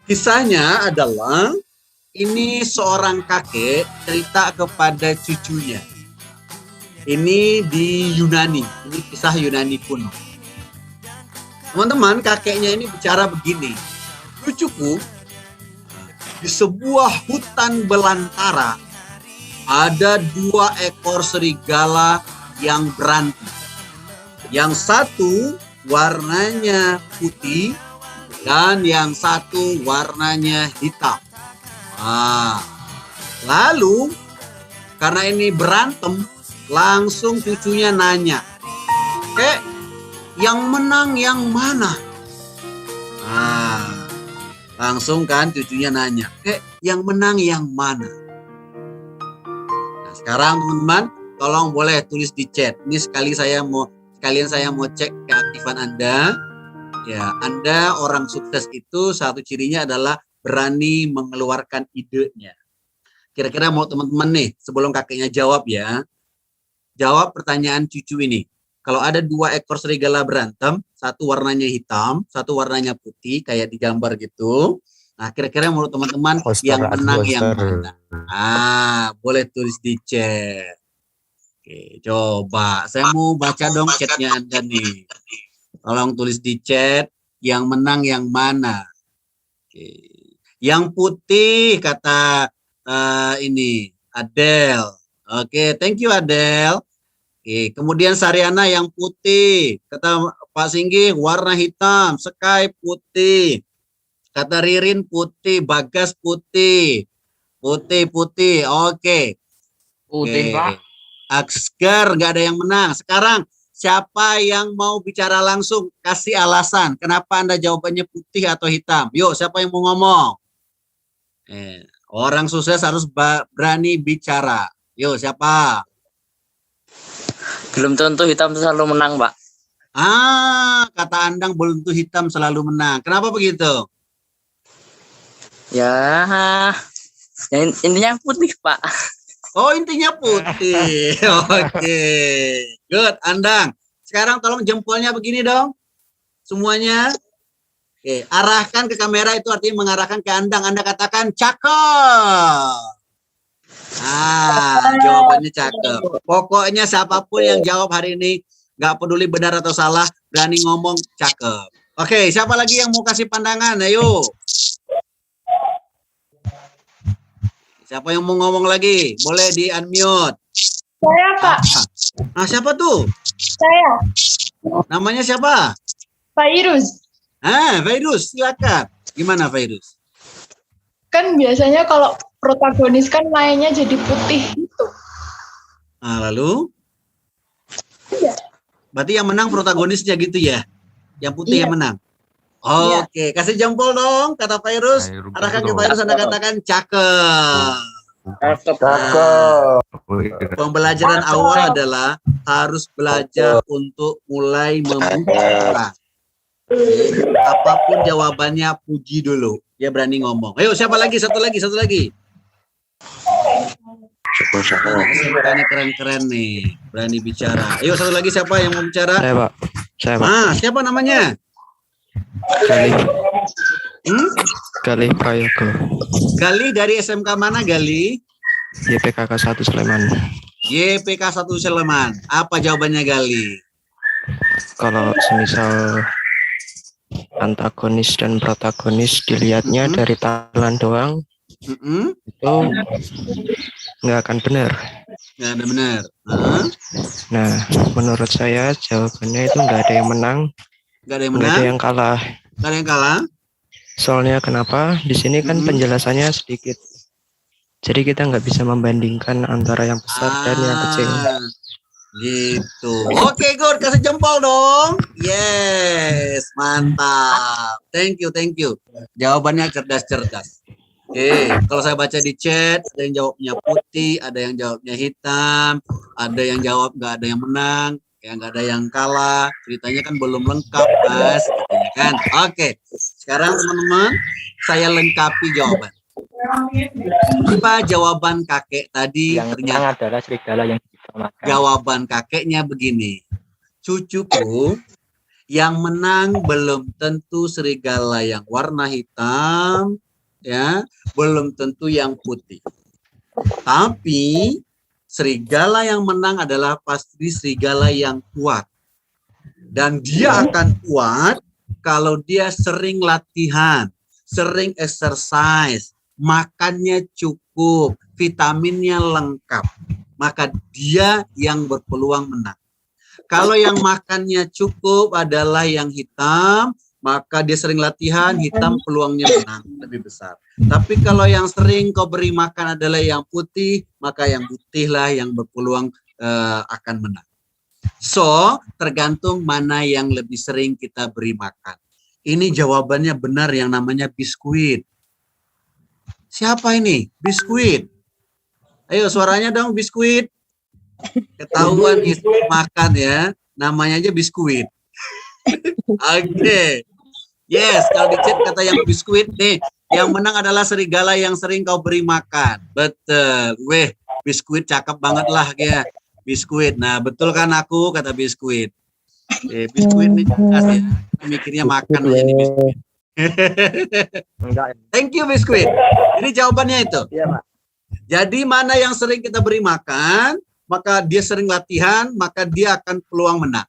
Kisahnya adalah ini seorang kakek cerita kepada cucunya. Ini di Yunani, ini kisah Yunani kuno. Teman-teman, kakeknya ini bicara begini. Cucuku, di sebuah hutan belantara ada 2 ekor serigala yang berantem. Yang satu warnanya putih dan yang satu warnanya hitam. Lalu karena ini berantem, langsung cucunya nanya, yang menang yang mana? Langsung kan cucunya nanya, yang menang yang mana? Nah, sekarang teman-teman, tolong boleh tulis di chat. Ini sekalian saya mau cek keaktifan Anda. Ya, Anda orang sukses itu satu cirinya adalah berani mengeluarkan idenya. Kira-kira mau teman-teman nih, sebelum kakeknya jawab ya, jawab pertanyaan cucu ini. Kalau ada 2 ekor serigala berantem, satu warnanya hitam, satu warnanya putih, kayak di gambar gitu. Nah, kira-kira menurut teman-teman yang menang yang mana? Boleh tulis di chat. Oke, coba. Saya mau baca dong chatnya Anda nih. Tolong tulis di chat, yang menang yang mana? Oke. Yang putih, kata ini, Adele. Oke, thank you Adele. Oke, kemudian Sariana yang putih, kata Pak Singgi warna hitam, Sky putih, kata Ririn putih, Bagas putih, putih, oke. Putih, Pak. Asker nggak ada yang menang. Sekarang siapa yang mau bicara langsung, kasih alasan kenapa Anda jawabannya putih atau hitam? Yuk, siapa yang mau ngomong? Orang sukses harus berani bicara. Yuk, siapa? Belum tentu hitam selalu menang, Pak. Kata Andang belum tentu hitam selalu menang. Kenapa begitu? Ya intinya putih, Pak. Oh, intinya putih. Oke. Good, Andang. Sekarang tolong jempolnya begini dong. Semuanya. Oke, arahkan ke kamera, itu artinya mengarahkan ke Andang. Anda katakan cakep. Jawabannya cakep. Pokoknya siapapun yang jawab hari ini, nggak peduli benar atau salah, berani ngomong cakep. Oke, siapa lagi yang mau kasih pandangan? Ayo. Siapa yang mau ngomong lagi? Boleh di unmute. Saya, Pak. Siapa tuh? Saya. Namanya siapa? Fairuz. Fairuz, silakan. Gimana Fairuz? Kan biasanya kalau protagonis kan mainnya jadi putih gitu. Lalu? Iya. Berarti yang menang protagonisnya gitu ya? Yang putih yang menang? Oke, kasih jempol dong, kata Fairuz. Arahkan ke Fairuz, Anda katakan cakep. Pembelajaran awal adalah harus belajar untuk mulai membuka. Apapun jawabannya, puji dulu. Dia berani ngomong. Ayo, siapa lagi? Satu lagi. Ini keren-keren nih, berani bicara. Ayo, satu lagi, siapa yang mau bicara? Saya, Pak. Siapa namanya? Gali Prayogo. Gali dari SMK mana, Gali? YPKK 1 Sleman. YPK 1 Sleman. Apa jawabannya, Gali? Kalau semisal antagonis dan protagonis dilihatnya dari tampilan doang, itu nggak akan benar. Nggak ada benar. Nah, menurut saya jawabannya itu nggak ada yang menang, nggak ada yang kalah. Nggak ada yang kalah. Soalnya kenapa? Di sini kan penjelasannya sedikit. Jadi kita nggak bisa membandingkan antara yang besar dan yang kecil. Gitu. Oke, good. Kasih jempol dong. Yes, mantap. Thank you. Jawabannya cerdas. Oke, kalau saya baca di chat, ada yang jawabnya putih, ada yang jawabnya hitam, ada yang jawab nggak ada yang menang, nggak ada yang kalah. Ceritanya kan belum lengkap, Mas. Katanya kan. Oke, sekarang teman-teman, saya lengkapi jawaban. Apa jawaban kakek tadi? Yang ternyata adalah serigala yang jawaban kakeknya begini. Cucuku, Yang menang belum tentu serigala yang warna hitam, ya, belum tentu yang putih. Tapi serigala yang menang adalah pasti serigala yang kuat. Dan dia akan kuat kalau dia sering latihan, sering exercise, makannya cukup, vitaminnya lengkap. Maka dia yang berpeluang menang. Kalau yang makannya cukup adalah yang hitam, maka dia sering latihan, hitam peluangnya menang lebih besar. Tapi kalau yang sering kau beri makan adalah yang putih, maka yang putihlah yang berpeluang akan menang. So, tergantung mana yang lebih sering kita beri makan. Ini jawabannya benar yang namanya biskuit. Siapa ini? Biskuit. Ayo suaranya dong biskuit. Ketahuan istri makan ya, namanya aja biskuit. Oke. Yes, kalau di chat kata yang biskuit nih, yang menang adalah serigala yang sering kau beri makan. Betul. Weh, biskuit cakep banget lah ya. Biskuit. Nah, betul kan aku kata biskuit. Biskuit ini jelas ya. Mikirnya makan aja nih biskuit. Thank you biskuit. Ini jawabannya itu. Iya, Pak. Jadi mana yang sering kita beri makan, maka dia sering latihan, maka dia akan peluang menang.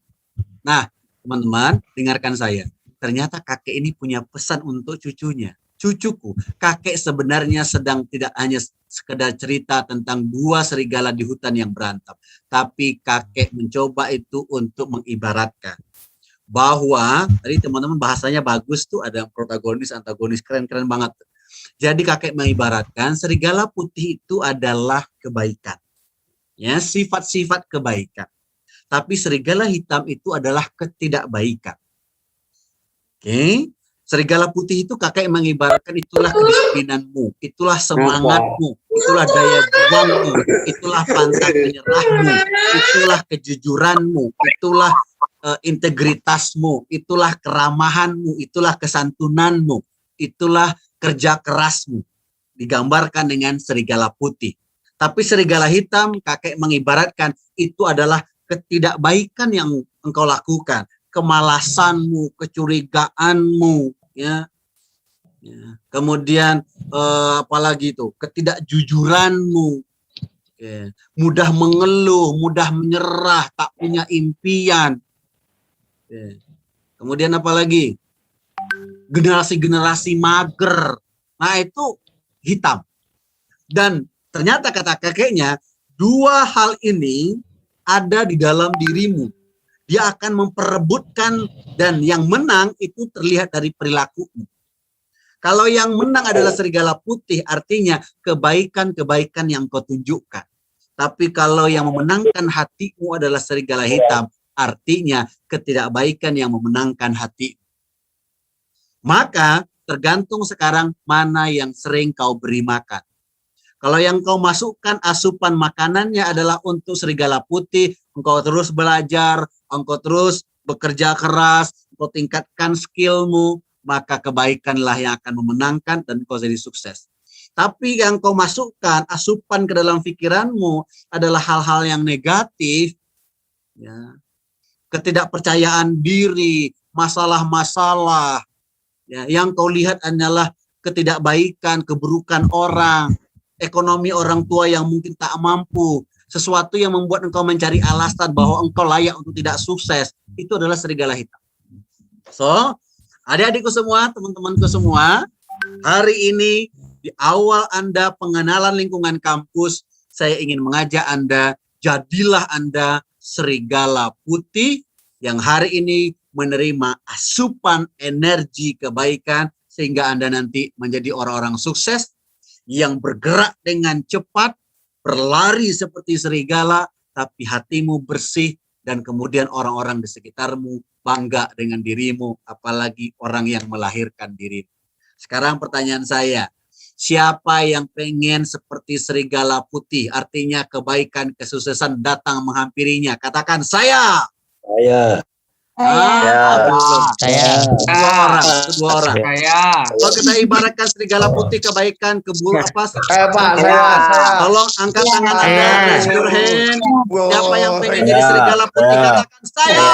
Nah, teman-teman, dengarkan saya. Ternyata kakek ini punya pesan untuk cucunya. Cucuku, kakek sebenarnya sedang tidak hanya sekedar cerita tentang dua serigala di hutan yang berantem. Tapi kakek mencoba itu untuk mengibaratkan. Bahwa, tadi teman-teman bahasanya bagus tuh, ada protagonis, antagonis, keren-keren banget. Jadi kakek mengibaratkan serigala putih itu adalah kebaikan. Ya, sifat-sifat kebaikan. Tapi serigala hitam itu adalah ketidakbaikan. Oke, serigala putih itu kakek mengibaratkan itulah kedisiplinanmu, itulah semangatmu, itulah daya juangmu, itulah pantang menyerahmu, itulah kejujuranmu, itulah integritasmu, itulah keramahanmu, itulah kesantunanmu, itulah kerja kerasmu. Digambarkan dengan serigala putih. Tapi serigala hitam kakek mengibaratkan itu adalah ketidakbaikan yang engkau lakukan, kemalasanmu, kecurigaanmu, ya. Kemudian apalagi itu, ketidakjujuranmu, ya. Mudah mengeluh, mudah menyerah, tak punya impian. Ya. Kemudian apalagi, generasi-generasi mager. Nah itu hitam. Dan ternyata kata kakeknya, dua hal ini ada di dalam dirimu. Dia akan memperebutkan dan yang menang itu terlihat dari perilakumu. Kalau yang menang adalah serigala putih, artinya kebaikan-kebaikan yang kau tunjukkan. Tapi kalau yang memenangkan hatimu adalah serigala hitam, artinya ketidakbaikan yang memenangkan hati. Maka tergantung sekarang mana yang sering kau beri makan. Kalau yang kau masukkan asupan makanannya adalah untuk serigala putih, engkau terus belajar, engkau terus bekerja keras, engkau tingkatkan skillmu, maka kebaikanlah yang akan memenangkan dan kau jadi sukses. Tapi yang kau masukkan asupan ke dalam pikiranmu adalah hal-hal yang negatif, ya, ketidakpercayaan diri, masalah-masalah, ya, yang kau lihat hanyalah ketidakbaikan, keburukan orang, ekonomi orang tua yang mungkin tak mampu, sesuatu yang membuat engkau mencari alasan bahwa engkau layak untuk tidak sukses, itu adalah serigala hitam. So, adik-adikku semua, teman-temanku semua, hari ini di awal Anda pengenalan lingkungan kampus, saya ingin mengajak Anda, jadilah Anda serigala putih yang hari ini menerima asupan energi kebaikan sehingga Anda nanti menjadi orang-orang sukses yang bergerak dengan cepat, berlari seperti serigala, tapi hatimu bersih dan kemudian orang-orang di sekitarmu bangga dengan dirimu, apalagi orang yang melahirkan dirimu. Sekarang pertanyaan saya, siapa yang pengen seperti serigala putih, artinya kebaikan, kesuksesan datang menghampirinya? Katakan saya. Saya. Saya. Dua orang. Kalau kita ibaratkan serigala putih kebaikan, tolong angkat tangan Anda, raise your hand. Siapa yang pengen jadi serigala putih katakan saya.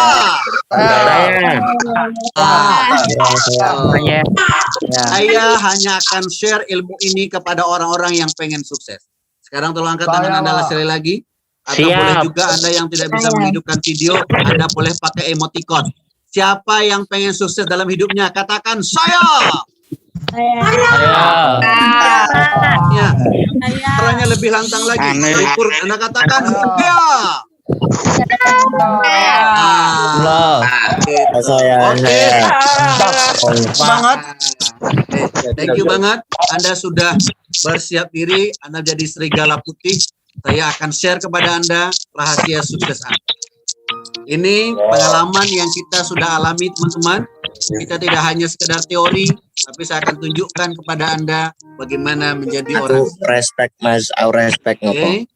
Saya hanya akan share ilmu ini kepada orang-orang yang pengen sukses. Sekarang tolong angkat tangan Anda sekali lagi. Atau boleh juga Anda yang tidak bisa menghidupkan video, Anda boleh pakai emoticon. Siapa yang pengen sukses dalam hidupnya? Katakan saya. Ya. Suaranya lebih lantang lagi. Anda katakan ya. Oke. Semangat. Thank you banget. Anda sudah bersiap diri. Anda jadi serigala putih. Saya akan share kepada Anda rahasia sukses Anda. Ini pengalaman yang kita sudah alami, teman-teman. Kita tidak hanya sekedar teori, tapi saya akan tunjukkan kepada Anda bagaimana menjadi orang. Respect Mas, respect Oke.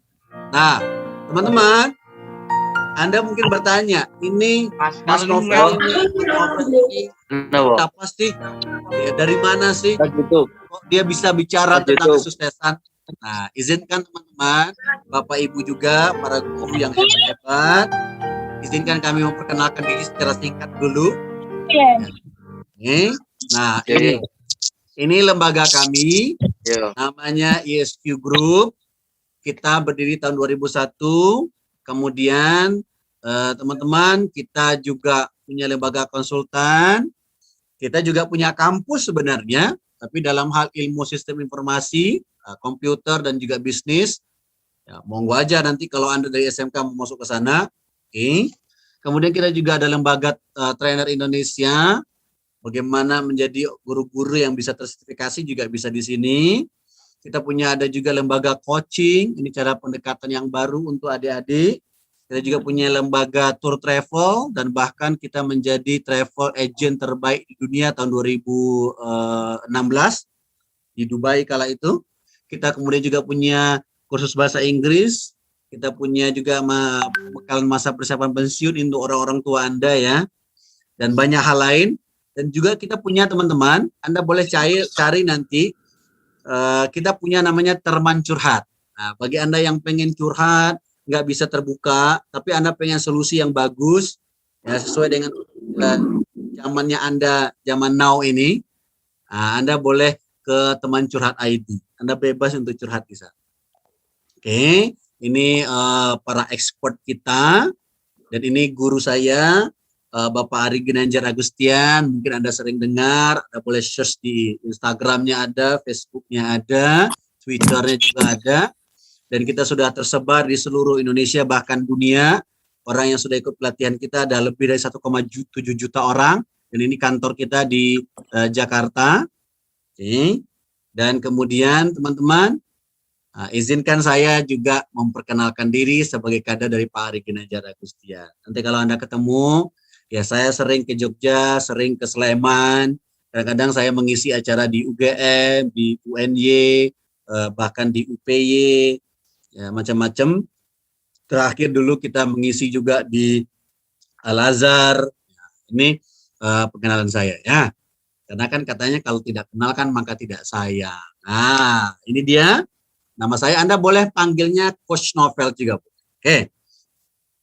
Nah, teman-teman, Anda mungkin bertanya, ini Mas Novel ini apa sih? Ya, dari mana sih? Kok dia bisa bicara tentang kesuksesan? Nah, izinkan teman-teman, Bapak Ibu juga, para guru yang hebat-hebat, izinkan kami memperkenalkan diri secara singkat dulu. Nah, ini lembaga kami, namanya ISQ Group. Kita berdiri tahun 2001. Kemudian, teman-teman, kita juga punya lembaga konsultan. Kita juga punya kampus sebenarnya, tapi dalam hal ilmu sistem informasi, komputer dan juga bisnis, ya, monggo aja nanti kalau Anda dari SMK mau masuk ke sana. Oke. Kemudian kita juga ada lembaga trainer Indonesia, bagaimana menjadi guru-guru yang bisa tersertifikasi juga bisa di sini. Kita ada juga lembaga coaching, ini cara pendekatan yang baru untuk adik-adik. Kita juga punya lembaga tour travel dan bahkan kita menjadi travel agent terbaik di dunia tahun 2016 di Dubai kala itu. Kita kemudian juga punya kursus bahasa Inggris. Kita punya juga bekal masa persiapan pensiun untuk orang-orang tua Anda ya. Dan banyak hal lain. Dan juga kita punya teman-teman, Anda boleh cari nanti. Kita punya namanya Teman Curhat. Nah, bagi Anda yang pengen curhat, nggak bisa terbuka, tapi Anda pengen solusi yang bagus, ya sesuai dengan zamannya Anda, zaman now ini, Anda boleh ke Teman Curhat ID. Anda bebas untuk curhat di sana. Oke, ini para expert kita, dan ini guru saya, Bapak Ari Ginanjar Agustian. Mungkin Anda sering dengar, Anda boleh search di Instagramnya ada, Facebooknya ada, Twitternya juga ada. Dan kita sudah tersebar di seluruh Indonesia, bahkan dunia. Orang yang sudah ikut pelatihan kita ada lebih dari 1,7 juta orang. Dan ini kantor kita di Jakarta. Oke. Dan kemudian teman-teman, izinkan saya juga memperkenalkan diri sebagai kader dari Pak Ari Ginanjar Agustian. Nanti kalau Anda ketemu, ya saya sering ke Jogja, sering ke Sleman. Kadang-kadang saya mengisi acara di UGM, di UNY, bahkan di UPY, ya macam-macam. Terakhir dulu kita mengisi juga di Al-Azhar. Ini perkenalan saya ya. Karena kan katanya kalau tidak kenal kan maka tidak sayang. Nah, ini dia. Nama saya, Anda boleh panggilnya Coach Novel juga. Oke.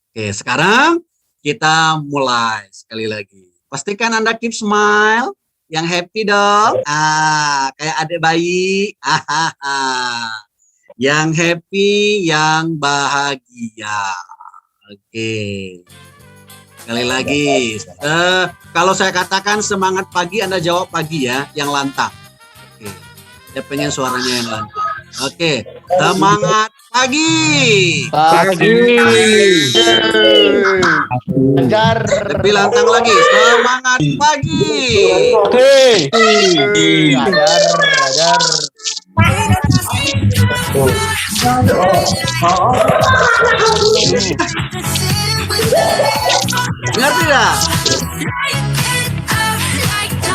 Oke, sekarang kita mulai sekali lagi. Pastikan Anda keep smile, yang happy dong. Kayak adik bayi. Yang happy, yang bahagia. Oke. Sekali lagi. Kalau saya katakan semangat pagi, Anda jawab pagi ya, yang lantang. Oke. Saya pengen suaranya yang lantang. Oke. Semangat pagi. Lebih lantang lagi. Semangat pagi. Dengar tidak?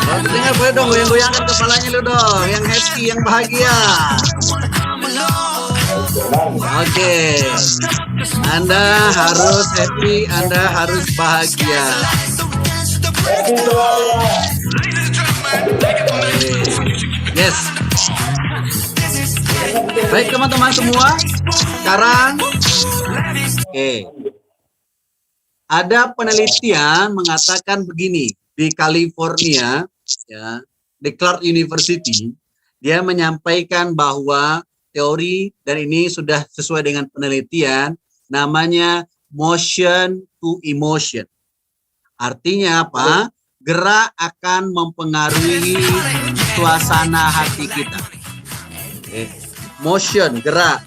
Kalau dengar boleh dong goyang-goyangkan kepalanya lu dong, yang happy, yang bahagia. Oke. Anda harus happy, Anda harus bahagia. Yes. Baik teman-teman semua. Sekarang, oke. Ada penelitian mengatakan begini di California, ya, di Clark University, dia menyampaikan bahwa teori, dan ini sudah sesuai dengan penelitian, namanya motion to emotion. Artinya apa? Gerak akan mempengaruhi suasana hati kita. Motion, gerak.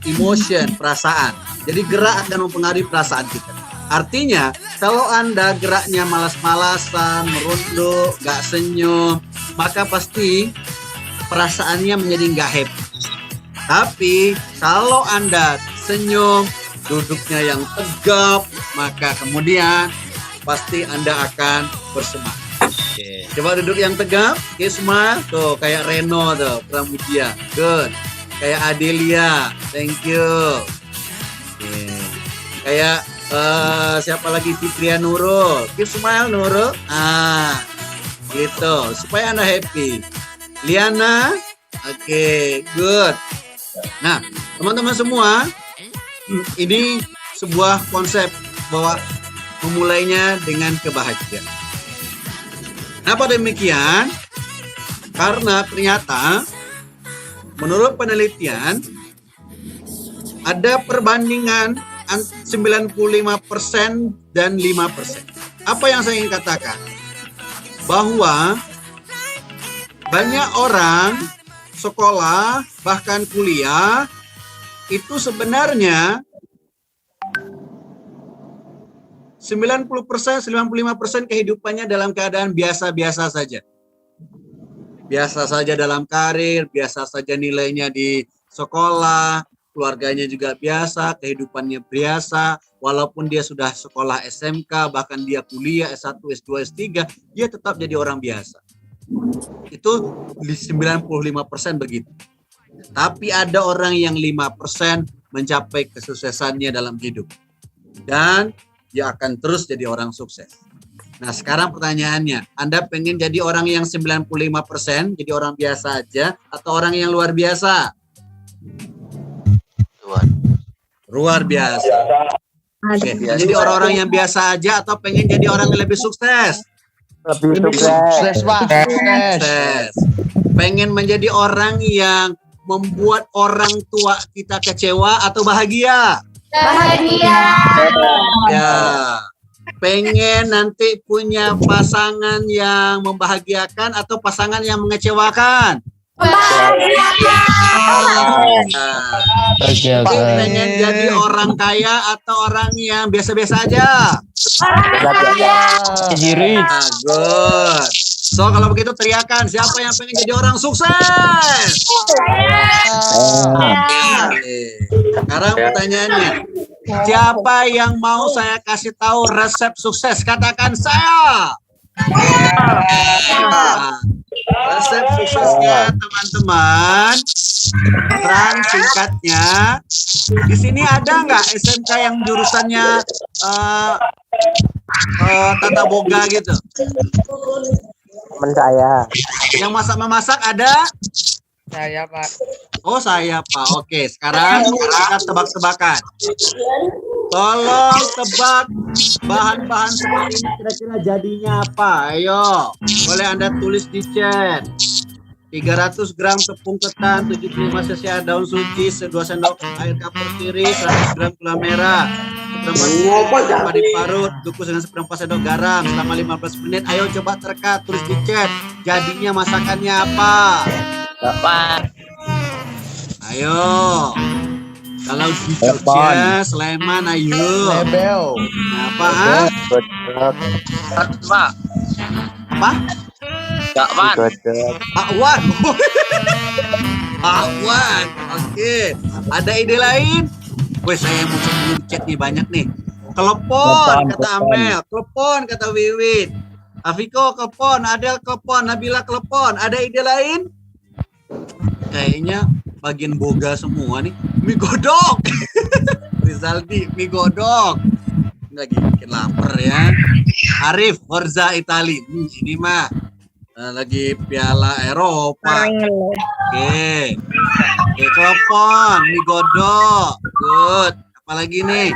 Emotion, perasaan. Jadi gerak akan mempengaruhi perasaan kita. Artinya, kalau Anda geraknya malas-malasan, merunduk, gak senyum, maka pasti perasaannya menjadi gak happy. Tapi, kalau Anda senyum, duduknya yang tegap, maka kemudian pasti Anda akan bersemangat. Oke. Coba duduk yang tegap, oke semua. Tuh, kayak Reno tuh, Pramudia. Good. Kayak Adelia, thank you. Oke. Kayak siapa lagi, Fitria Nurul. Keep smile Nurul. Gitu. Supaya Anda happy. Liana, oke, good. Nah, teman-teman semua, ini sebuah konsep bahwa memulainya dengan kebahagiaan. Kenapa demikian? Karena ternyata menurut penelitian ada perbandingan 95% dan 5%. Apa yang saya ingin katakan? Bahwa banyak orang sekolah bahkan kuliah itu sebenarnya 90%, 95% kehidupannya dalam keadaan biasa-biasa saja. Biasa saja dalam karir, biasa saja nilainya di sekolah, keluarganya juga biasa, kehidupannya biasa, walaupun dia sudah sekolah SMK, bahkan dia kuliah S1, S2, S3, dia tetap jadi orang biasa. Itu 95% begitu. Tapi ada orang yang 5% mencapai kesuksesannya dalam hidup. Dan dia akan terus jadi orang sukses. Nah, sekarang pertanyaannya, Anda pengen jadi orang yang 95%, jadi orang biasa aja, atau orang yang luar biasa? Luar biasa. Oke. Jadi orang-orang yang biasa aja atau pengen jadi orang yang lebih sukses? Lebih sukses, Pak. Sukses. Pengen menjadi orang yang membuat orang tua kita kecewa atau bahagia? Bahagia. Ya. Pengen nanti punya pasangan yang membahagiakan atau pasangan yang mengecewakan? Pengen jadi orang kaya atau orang yang biasa-biasa aja? Good. So kalau begitu teriakan, siapa yang pengen jadi orang sukses? Sekarang pertanyaannya, siapa yang mau saya kasih tahu resep sukses? Katakan saya. Resep suksesnya teman-teman, terang singkatnya. Di sini ada nggak SMK yang jurusannya tata boga gitu? Teman saya. Yang masak-memasak ada? Saya, Pak. Oh, saya, Pak. Oke, sekarang kita tebak-tebakan. Tolong tebak bahan-bahan seperti ini kira-kira jadinya apa? Ayo, boleh Anda tulis di chat. 300 gram tepung ketan, 75 cc daun suci, 2 sendok air kapur kiri, 100 gram gula merah, seperempat padi parut, kukus dengan seperempat sendok garam selama 15 menit. Ayo coba terka, tulis di chat. Jadinya masakannya apa? Bapak. Ayo. Kalau di Jogja, Sleman, ayo. Lebel. Apa? Pak. Apa? Pak Wan. Pak Wan. Oke. Ada ide lain? Wes saya mau sebelum chat nih banyak nih. Telepon kata Amel, telepon kata Wiwit. Afiko telepon, Adel telepon, Nabila telepon. Ada ide lain? Kayaknya bagian boga semua nih. Mie godok. Rizaldi, mie godok. Lagi bikin lapar ya. Arif, Forza Itali. Ini mah lagi Piala Eropa. Oke. Oke, telepon, mie godok. Good. Apalagi nih?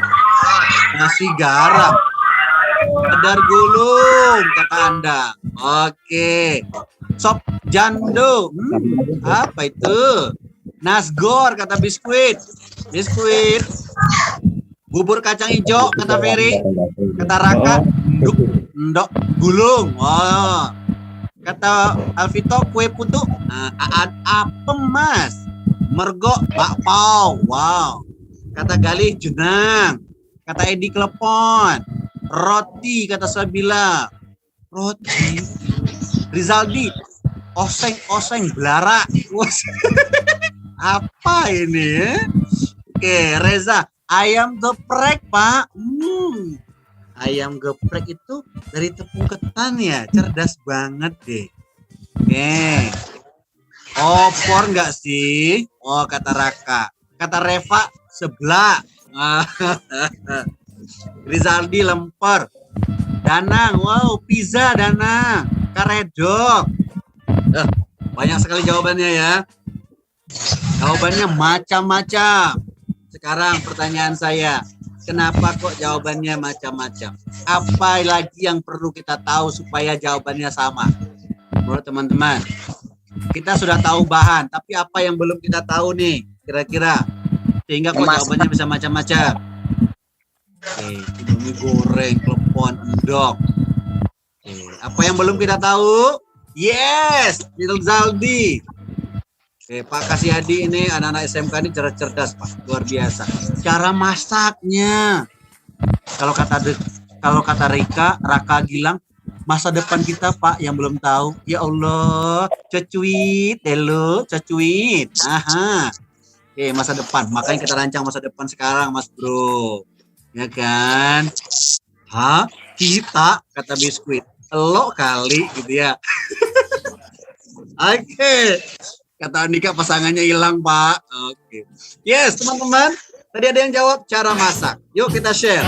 Nasi garam. Pedar gulung, kata Anda. Oke. Sop jando. Apa itu? Nasgor, kata biskuit. Biskuit. Bubur kacang hijau, kata Ferry. Kata Raka, ndok gulung. Wah. Kata Alvito, kue putu. Apem, Mas. Mergo, bakpao. Wow. Kata Galih, jenang. Kata Edi, klepon. Roti, kata Sabila. Roti. Rizaldi, oseng belara. Apa ini ya? Oke, Reza, ayam geprek, Pak. Ayam geprek itu dari tepung ketan ya. Cerdas banget deh. Oke. Opor enggak sih? Oh, kata Raka. Kata Reva, sebelah. Rizaldi, lemper. Danang, wow, pizza Danang. Karedok. Banyak sekali jawabannya ya. Jawabannya macam-macam. Sekarang pertanyaan saya, kenapa kok jawabannya macam-macam? Apa lagi yang perlu kita tahu supaya jawabannya sama? Menurut teman-teman, kita sudah tahu bahan, tapi apa yang belum kita tahu nih, kira-kira? Sehingga kok jawabannya bisa macam-macam. Oke, Indomie goreng, klepon, endok. Oke, apa yang belum kita tahu? Yes, Little Zaldi. Oke, Pak Kasyadi ini anak-anak SMK ini cerdas, Pak, luar biasa. Cara masaknya, kalau kata Raka Gilang, masa depan kita, Pak, yang belum tahu. Ya Allah, cecuit, delo, cecuit. Aha. Oke, masa depan. Makanya kita rancang masa depan sekarang, Mas Bro. Ya kan? Hah? Kita, kata biskuit. Lo kali, gitu ya. Oke. Kata Andika pasangannya hilang, Pak. Oke. Yes, teman-teman. Tadi ada yang jawab cara masak. Yuk kita share.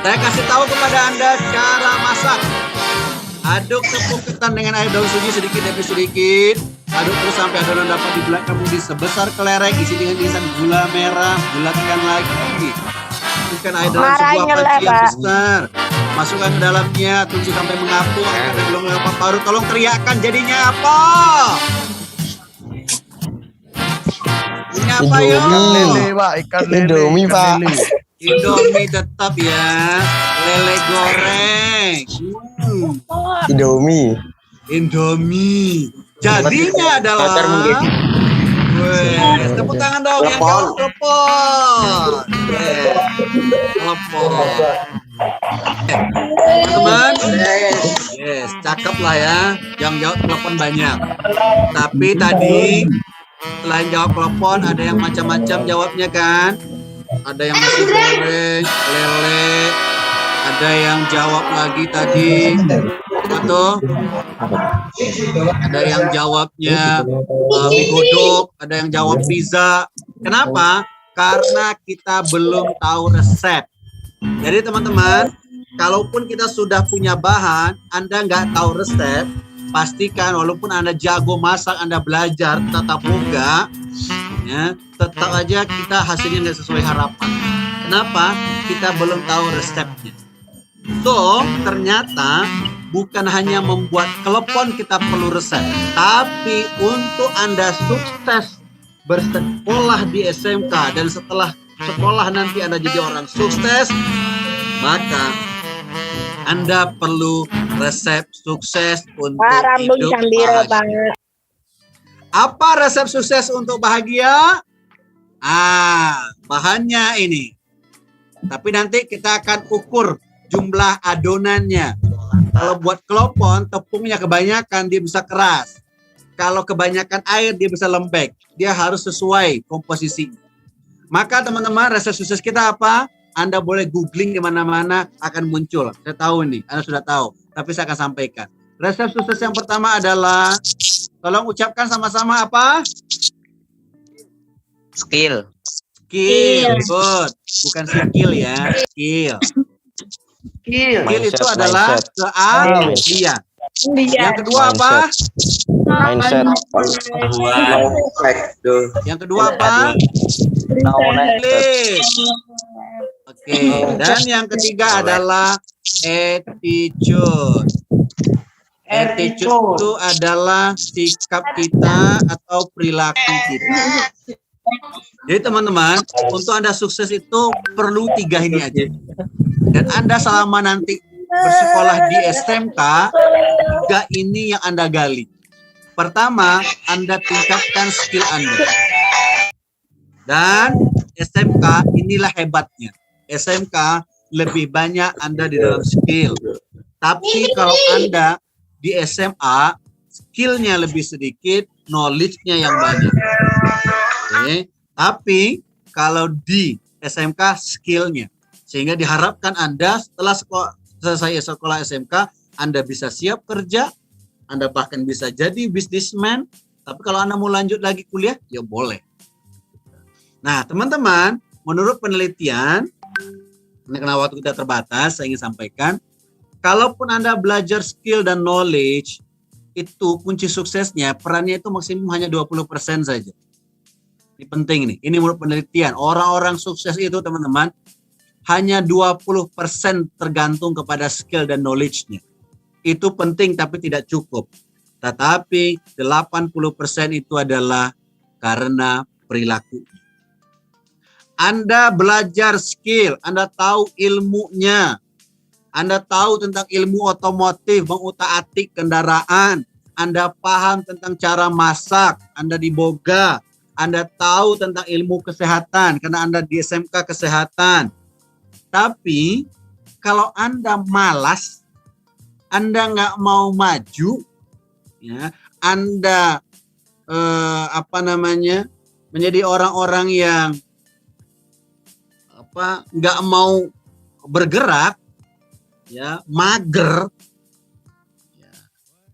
Saya kasih tahu kepada Anda cara masak. Aduk tepung ketan dengan air daun suji sedikit demi sedikit. Aduk terus sampai adonan dapat dibulat kemudian sebesar kelereng. Isi dengan irisan gula merah. Bulatkan lagi. Masukkan air dalam sebuah panci yang besar. Masukkan ke dalamnya. Tunggu sampai mengapung. Ada belum mengapa baru tolong teriakkan jadinya apa? Ini apa yuk? Lele, Pak. Ikan lele. Indomie, Pak. Indomie tetap ya. Lele goreng. Indomie. Jadinya adalah. Wes, tepuk tangan dong yang jawab telepon. Telepon. Teman, yes, cakep lah ya. Yang jawab telepon banyak. Tapi tadi selain jawab telepon ada yang macam-macam jawabnya kan? Ada yang nasi goreng, lele, ada yang jawab lagi tadi apa tuh? Ada yang jawabnya mie godok, ada yang jawab pizza. Kenapa? Karena kita belum tahu resep. Jadi teman-teman, kalaupun kita sudah punya bahan, Anda nggak tahu resep, pastikan walaupun Anda jago masak, Anda belajar tatap muka, ya, tetap aja kita hasilnya nggak sesuai harapan. Kenapa? Kita belum tahu resepnya. So, ternyata bukan hanya membuat klepon kita perlu resep, tapi untuk Anda sukses bersekolah di SMK dan setelah sekolah nanti Anda jadi orang sukses, maka Anda perlu resep sukses untuk hidup bahagia. Apa resep sukses untuk bahagia? Bahannya ini. Tapi nanti kita akan ukur jumlah adonannya. Kalau buat klepon, tepungnya kebanyakan dia bisa keras. Kalau kebanyakan air dia bisa lembek. Dia harus sesuai komposisi. Maka teman-teman, resep sukses kita apa? Anda boleh googling di mana-mana akan muncul. Saya tahu nih, Anda sudah tahu. Tapi saya akan sampaikan. Resep sukses yang pertama adalah, tolong ucapkan sama-sama apa? Skill. Skill, good. Bukan skill ya, skill. Skill itu Mindset, adalah mindset. keahlian. Iya. Yang kedua apa? Mindset. Yang kedua apa? Knowledge. Oke. Dan yang ketiga adalah attitude. Attitude itu adalah sikap kita atau perilaku kita. Jadi teman-teman, untuk Anda sukses itu perlu 3 ini aja. Dan Anda selama nanti bersekolah di SMK, 3 ini yang Anda gali. Pertama, Anda tingkatkan skill Anda. Dan SMK inilah hebatnya. SMK lebih banyak Anda di dalam skill. Tapi kalau Anda di SMA, skillnya lebih sedikit, knowledge-nya yang banyak. Oke. Tapi kalau di SMK skillnya, sehingga diharapkan Anda setelah selesai sekolah SMK, Anda bisa siap kerja, Anda bahkan bisa jadi businessman. Tapi kalau Anda mau lanjut lagi kuliah, ya boleh. Nah, teman-teman, menurut penelitian, karena waktu kita terbatas, saya ingin sampaikan, kalaupun Anda belajar skill dan knowledge, itu kunci suksesnya, perannya itu maksimum hanya 20% saja. Ini penting nih, ini menurut penelitian. Orang-orang sukses itu teman-teman, hanya 20% tergantung kepada skill dan knowledge-nya. Itu penting tapi tidak cukup. Tetapi 80% itu adalah karena perilaku. Anda belajar skill, Anda tahu ilmunya, Anda tahu tentang ilmu otomotif, mengutak-atik kendaraan, Anda paham tentang cara masak, Anda di Boga, Anda tahu tentang ilmu kesehatan karena Anda di SMK kesehatan. Tapi kalau Anda malas, Anda nggak mau maju, ya, Anda menjadi orang-orang yang nggak mau bergerak, ya, mager, ya,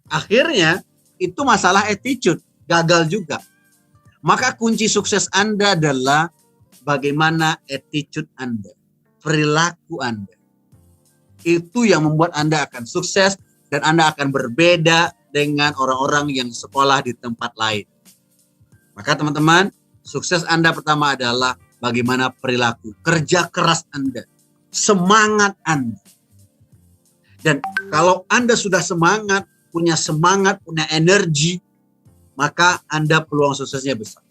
akhirnya itu masalah attitude, gagal juga. Maka kunci sukses Anda adalah bagaimana attitude Anda, perilaku Anda. Itu yang membuat Anda akan sukses dan Anda akan berbeda dengan orang-orang yang sekolah di tempat lain. Maka teman-teman, sukses Anda pertama adalah bagaimana perilaku, kerja keras Anda, semangat Anda. Dan kalau Anda sudah semangat, punya energi, maka Anda peluang suksesnya besar.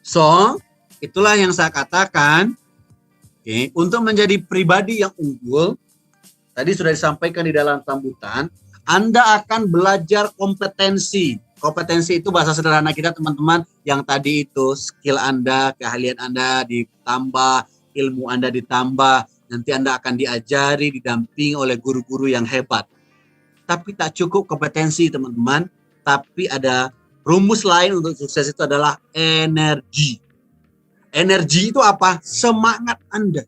So, itulah yang saya katakan, untuk menjadi pribadi yang unggul, tadi sudah disampaikan di dalam sambutan, Anda akan belajar kompetensi. Kompetensi itu bahasa sederhana kita teman-teman, yang tadi itu skill Anda, keahlian Anda ditambah, ilmu Anda ditambah, nanti Anda akan diajari, didampingi oleh guru-guru yang hebat. Tapi tak cukup kompetensi teman-teman, tapi ada rumus lain untuk sukses itu adalah energi. Energi itu apa? Semangat Anda.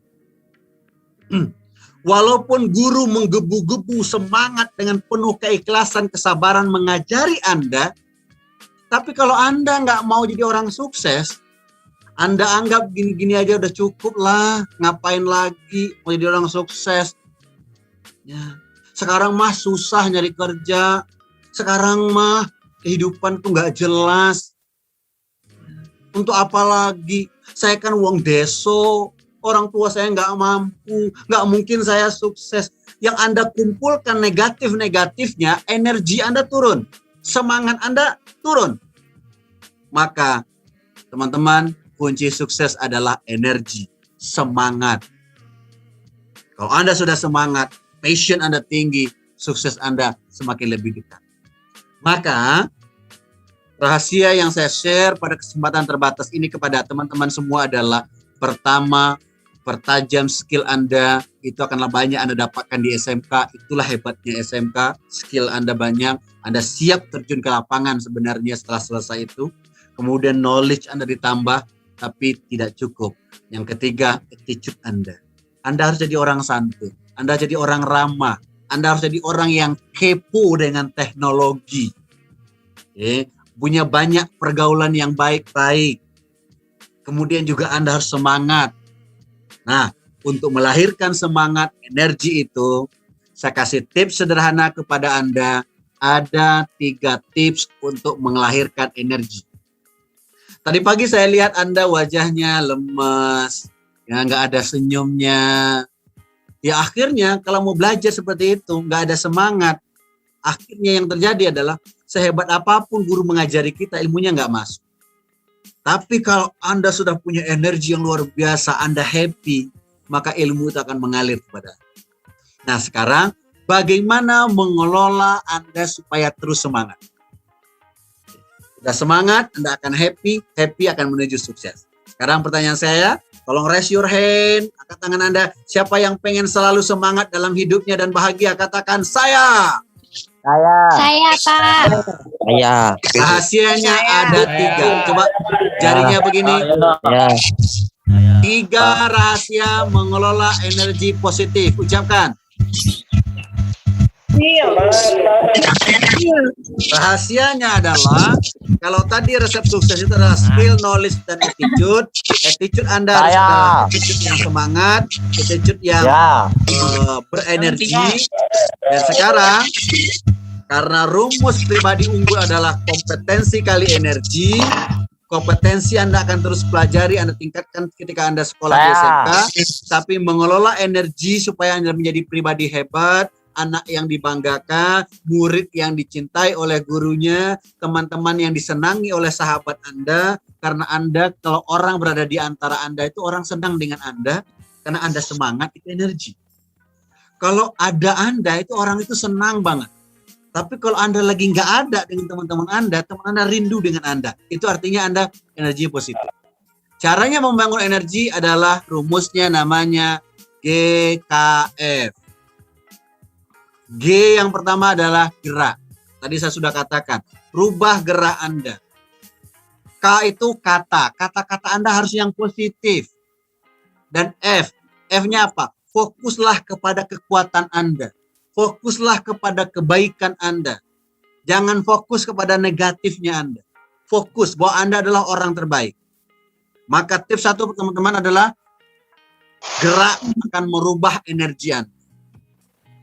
Walaupun guru menggebu-gebu semangat dengan penuh keikhlasan, kesabaran mengajari Anda, tapi kalau Anda nggak mau jadi orang sukses, Anda anggap gini-gini aja udah cukup lah, ngapain lagi mau jadi orang sukses? Ya, sekarang mah susah nyari kerja, sekarang mah kehidupan tuh nggak jelas. Untuk apa lagi? Saya kan uang deso, orang tua saya nggak mampu, nggak mungkin saya sukses. Yang Anda kumpulkan negatif-negatifnya, energi Anda turun, semangat Anda turun. Maka teman-teman, kunci sukses adalah energi, semangat. Kalau Anda sudah semangat, passion Anda tinggi, sukses Anda semakin lebih dekat. Maka rahasia yang saya share pada kesempatan terbatas ini kepada teman-teman semua adalah, pertama, pertajam skill Anda, itu akanlah banyak Anda dapatkan di SMK. Itulah hebatnya SMK, skill Anda banyak, Anda siap terjun ke lapangan sebenarnya setelah selesai itu. Kemudian knowledge Anda ditambah, tapi tidak cukup. Yang ketiga, attitude Anda. Anda harus jadi orang santun, Anda jadi orang ramah, Anda harus jadi orang yang kepo dengan teknologi. Punya banyak pergaulan yang baik-baik. Kemudian juga Anda harus semangat. Nah, untuk melahirkan semangat energi itu, saya kasih tips sederhana kepada Anda. Ada 3 tips untuk melahirkan energi. Tadi pagi saya lihat Anda wajahnya lemas, ya nggak ada senyumnya. Ya akhirnya kalau mau belajar seperti itu, nggak ada semangat. Akhirnya yang terjadi adalah sehebat apapun guru mengajari kita, ilmunya nggak masuk. Tapi kalau Anda sudah punya energi yang luar biasa, Anda happy, maka ilmu itu akan mengalir kepada Anda. Nah sekarang, bagaimana mengelola Anda supaya terus semangat? Sudah semangat, Anda akan happy, happy akan menuju sukses. Sekarang pertanyaan saya, tolong raise your hand, angkat tangan Anda. Siapa yang pengen selalu semangat dalam hidupnya dan bahagia? Katakan saya. Saya, Pak. Saya. Rahasianya ada 3. Coba jarinya begini. Ya. 3 rahasia mengelola energi positif. Ucapkan. Rahasianya adalah kalau tadi resep sukses itu adalah skill, knowledge, dan attitude. Attitude Anda harus adalah attitude yang semangat, attitude yang berenergi. Dan sekarang karena rumus pribadi unggul adalah kompetensi kali energi, kompetensi Anda akan terus pelajari, Anda tingkatkan ketika Anda sekolah di SMK, tapi mengelola energi supaya Anda menjadi pribadi hebat, anak yang dibanggakan, murid yang dicintai oleh gurunya, teman-teman yang disenangi oleh sahabat Anda, karena Anda, kalau orang berada di antara Anda itu orang senang dengan Anda, karena Anda semangat, itu energi. Kalau ada Anda, itu orang itu senang banget. Tapi kalau Anda lagi nggak ada dengan teman-teman Anda, teman Anda rindu dengan Anda. Itu artinya Anda energi positif. Caranya membangun energi adalah rumusnya namanya GKF. G yang pertama adalah gerak. Tadi saya sudah katakan, rubah gerak Anda. K itu kata. Kata-kata Anda harus yang positif. Dan F. F-nya apa? Fokuslah kepada kekuatan Anda. Fokuslah kepada kebaikan Anda. Jangan fokus kepada negatifnya Anda. Fokus bahwa Anda adalah orang terbaik. Maka tips 1 teman-teman adalah gerak akan merubah energi Anda.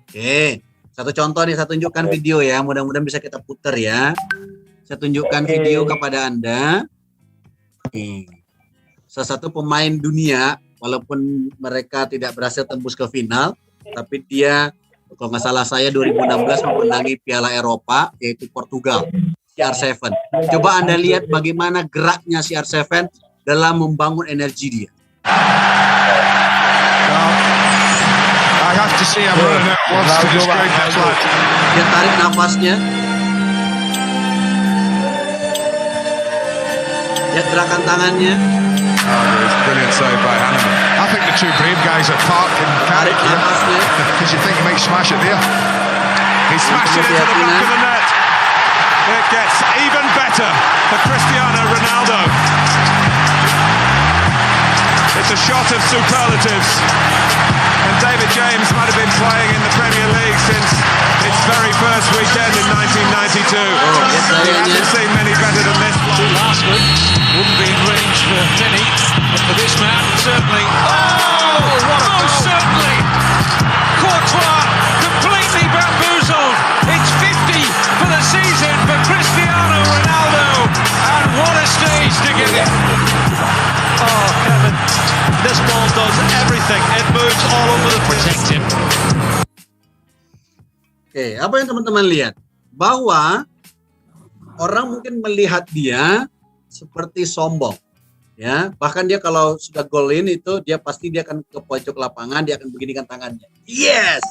Oke, satu contoh nih, saya tunjukkan video ya. Mudah-mudahan bisa kita putar ya. Saya tunjukkan video kepada Anda. Salah satu pemain dunia, walaupun mereka tidak berhasil tembus ke final, tapi dia, kalau nggak salah saya 2016 memenangi Piala Eropa, yaitu Portugal, CR7. Coba Anda lihat bagaimana geraknya CR7 dalam membangun energi dia. I have to see him running at once to describe that lad. Dia tarik nafasnya. Lihat gerakan tangannya. Oh, it's brilliant save by Hanneman. I think the 2 brave guys at Park can carry Tarik nafasnya. because you think he might smash it there. He smashed it into the back of the net. It gets even better for Cristiano Ronaldo. It's a shot of superlatives. And David James might have been playing in the Premier League since its very first weekend in 1992. He hasn't seen many better than this. To Larsman, wouldn't be in range for many, but for this man, certainly. Oh, what a goal! Certainly! Courtois completely bamboozled. It's 50 for the season for Cristiano Ronaldo, and what a stage to get it. Oh, Kevin, this ball does everything. It moves all over the protect him. Oke, apa yang teman-teman lihat? Bahwa orang mungkin melihat dia seperti sombong, ya. Bahkan dia kalau sudah golin itu dia pasti dia akan ke pojok lapangan, dia akan beginikan tangannya. Yes,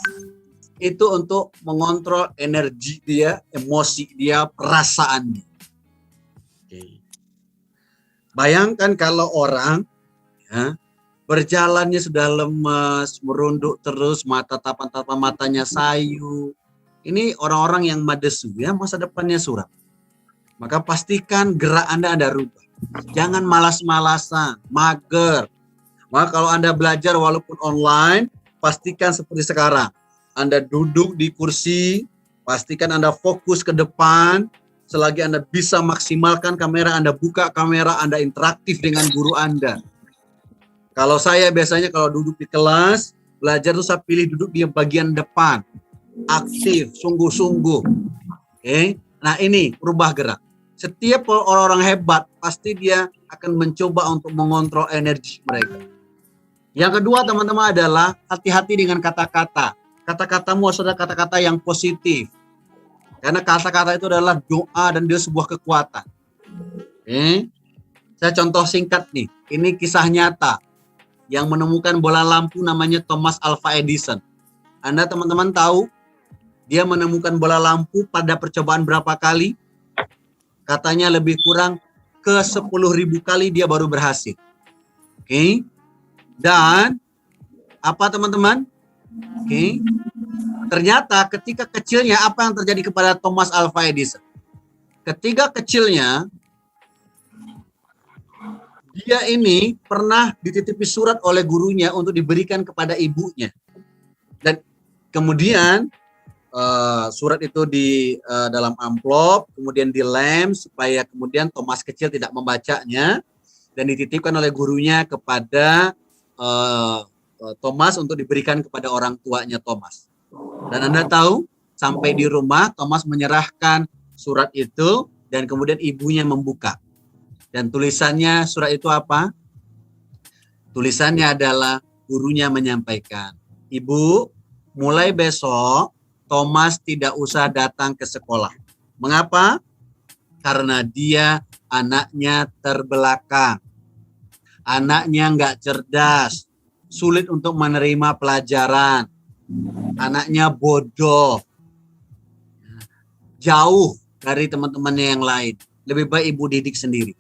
itu untuk mengontrol energi dia, emosi dia, perasaannya. Oke. Bayangkan kalau orang ya, berjalannya sudah lemas, merunduk terus, tatapan matanya sayu. Ini orang-orang yang madesu ya, masa depannya suram. Maka pastikan gerak Anda rubah. Jangan malas-malasan, mager. Maka kalau Anda belajar walaupun online, pastikan seperti sekarang. Anda duduk di kursi, pastikan Anda fokus ke depan. Selagi Anda bisa maksimalkan kamera, Anda buka kamera, Anda interaktif dengan guru Anda. Kalau saya biasanya kalau duduk di kelas, belajar tuh saya pilih duduk di bagian depan. Aktif, sungguh-sungguh. Oke. Nah ini, rubah gerak. Setiap orang-orang hebat, pasti dia akan mencoba untuk mengontrol energi mereka. Yang kedua teman-teman adalah hati-hati dengan kata-kata. Kata-katamu harus ada kata-kata yang positif. Karena kata-kata itu adalah doa dan dia sebuah kekuatan. Oke. Saya contoh singkat nih. Ini kisah nyata. Yang menemukan bola lampu namanya Thomas Alva Edison. Anda teman-teman tahu dia menemukan bola lampu pada percobaan berapa kali? Katanya lebih kurang ke 10.000 kali dia baru berhasil. Oke. Dan apa teman-teman? Oke. Ternyata ketika kecilnya apa yang terjadi kepada Thomas Alva Edison? Ketika kecilnya dia ini pernah dititipi surat oleh gurunya untuk diberikan kepada ibunya. Dan kemudian surat itu di dalam amplop, kemudian dilem supaya kemudian Thomas kecil tidak membacanya dan dititipkan oleh gurunya kepada Thomas untuk diberikan kepada orang tuanya Thomas. Dan Anda tahu, sampai di rumah Thomas menyerahkan surat itu dan kemudian ibunya membuka. Dan tulisannya surat itu apa? Tulisannya adalah gurunya menyampaikan, "Ibu, mulai besok Thomas tidak usah datang ke sekolah. Mengapa? Karena dia anaknya terbelakang. Anaknya nggak cerdas, sulit untuk menerima pelajaran. Anaknya bodoh, jauh dari teman-temannya yang lain. Lebih baik ibu didik sendiri."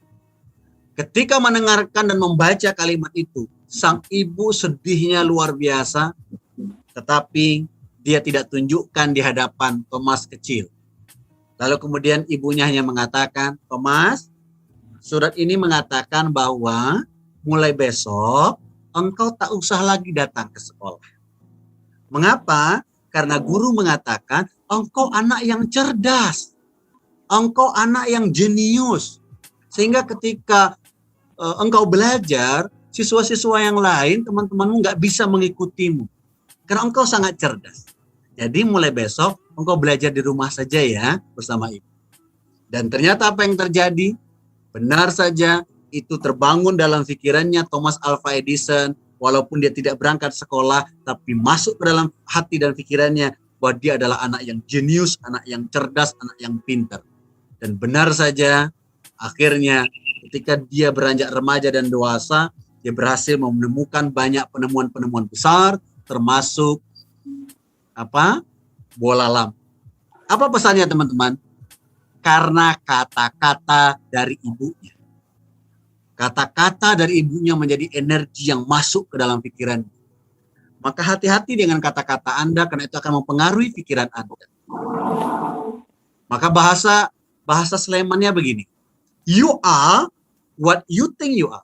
Ketika mendengarkan dan membaca kalimat itu, sang ibu sedihnya luar biasa, tetapi dia tidak tunjukkan di hadapan Thomas kecil. Lalu kemudian ibunya hanya mengatakan, "Thomas, surat ini mengatakan bahwa mulai besok engkau tak usah lagi datang ke sekolah. Mengapa? Karena guru mengatakan engkau anak yang cerdas, engkau anak yang jenius. Sehingga ketika engkau belajar, siswa-siswa yang lain, teman-temanmu nggak bisa mengikutimu. Karena engkau sangat cerdas. Jadi mulai besok engkau belajar di rumah saja ya bersama ibu." Dan ternyata apa yang terjadi? Benar saja, itu terbangun dalam pikirannya Thomas Alva Edison. Walaupun dia tidak berangkat sekolah, tapi masuk ke dalam hati dan pikirannya bahwa dia adalah anak yang jenius, anak yang cerdas, anak yang pintar. Dan benar saja, akhirnya ketika dia beranjak remaja dan dewasa, dia berhasil menemukan banyak penemuan-penemuan besar, termasuk bola lampu. Apa pesannya teman-teman? Karena kata-kata dari ibunya. Kata-kata dari ibunya menjadi energi yang masuk ke dalam pikiran. Maka hati-hati dengan kata-kata Anda, karena itu akan mempengaruhi pikiran Anda. Maka bahasa Slemannya begini. You are what you think you are.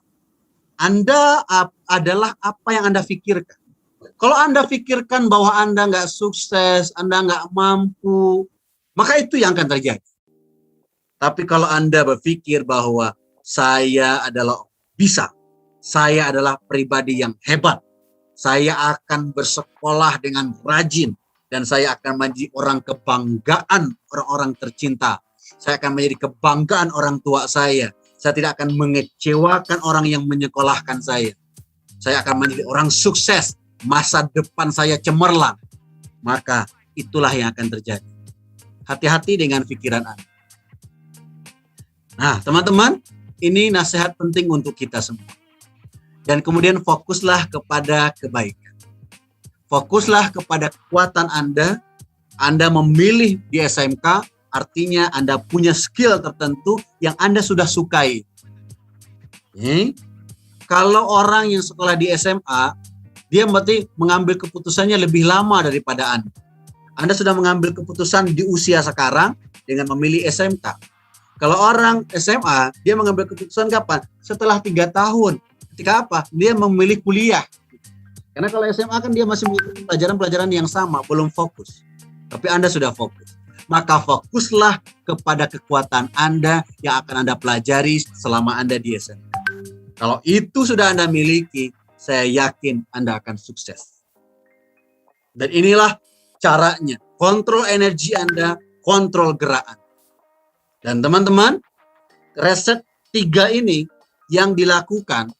Anda adalah apa yang Anda pikirkan. Kalau Anda pikirkan bahwa Anda nggak sukses, Anda nggak mampu, maka itu yang akan terjadi. Tapi kalau Anda berpikir bahwa saya adalah bisa, saya adalah pribadi yang hebat, saya akan bersekolah dengan rajin, dan saya akan menjadi orang kebanggaan orang-orang tercinta. Saya akan menjadi kebanggaan orang tua saya. Saya tidak akan mengecewakan orang yang menyekolahkan saya. Saya akan menjadi orang sukses. Masa depan saya cemerlang. Maka itulah yang akan terjadi. Hati-hati dengan pikiran Anda. Nah, teman-teman, ini nasihat penting untuk kita semua. Dan kemudian fokuslah kepada kebaikan. Fokuslah kepada kekuatan Anda. Anda memilih di SMK, artinya Anda punya skill tertentu yang Anda sudah sukai. Kalau orang yang sekolah di SMA, dia berarti mengambil keputusannya lebih lama daripada Anda. Anda sudah mengambil keputusan di usia sekarang dengan memilih SMK. Kalau orang SMA, dia mengambil keputusan kapan? Setelah 3 tahun. Ketika apa? Dia memilih kuliah. Karena kalau SMA kan dia masih mengikuti pelajaran-pelajaran yang sama, belum fokus. Tapi Anda sudah fokus. Maka fokuslah kepada kekuatan Anda yang akan Anda pelajari selama Anda di SMK. Kalau itu sudah Anda miliki, saya yakin Anda akan sukses. Dan inilah caranya. Kontrol energi Anda, kontrol gerak Anda. Dan teman-teman, resep 3 ini yang dilakukan,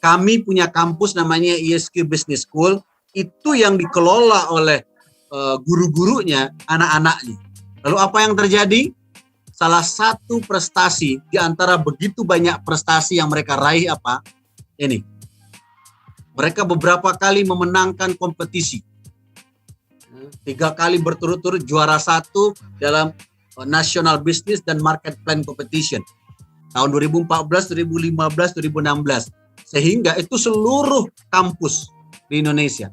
kami punya kampus namanya ISQ Business School, itu yang dikelola oleh guru-gurunya, anak-anaknya. Lalu apa yang terjadi? Salah satu prestasi di antara begitu banyak prestasi yang mereka raih apa? Ini. Mereka beberapa kali memenangkan kompetisi. 3 kali berturut-turut juara 1 dalam National Business dan Market Plan Competition. Tahun 2014, 2015, 2016. Sehingga itu seluruh kampus di Indonesia.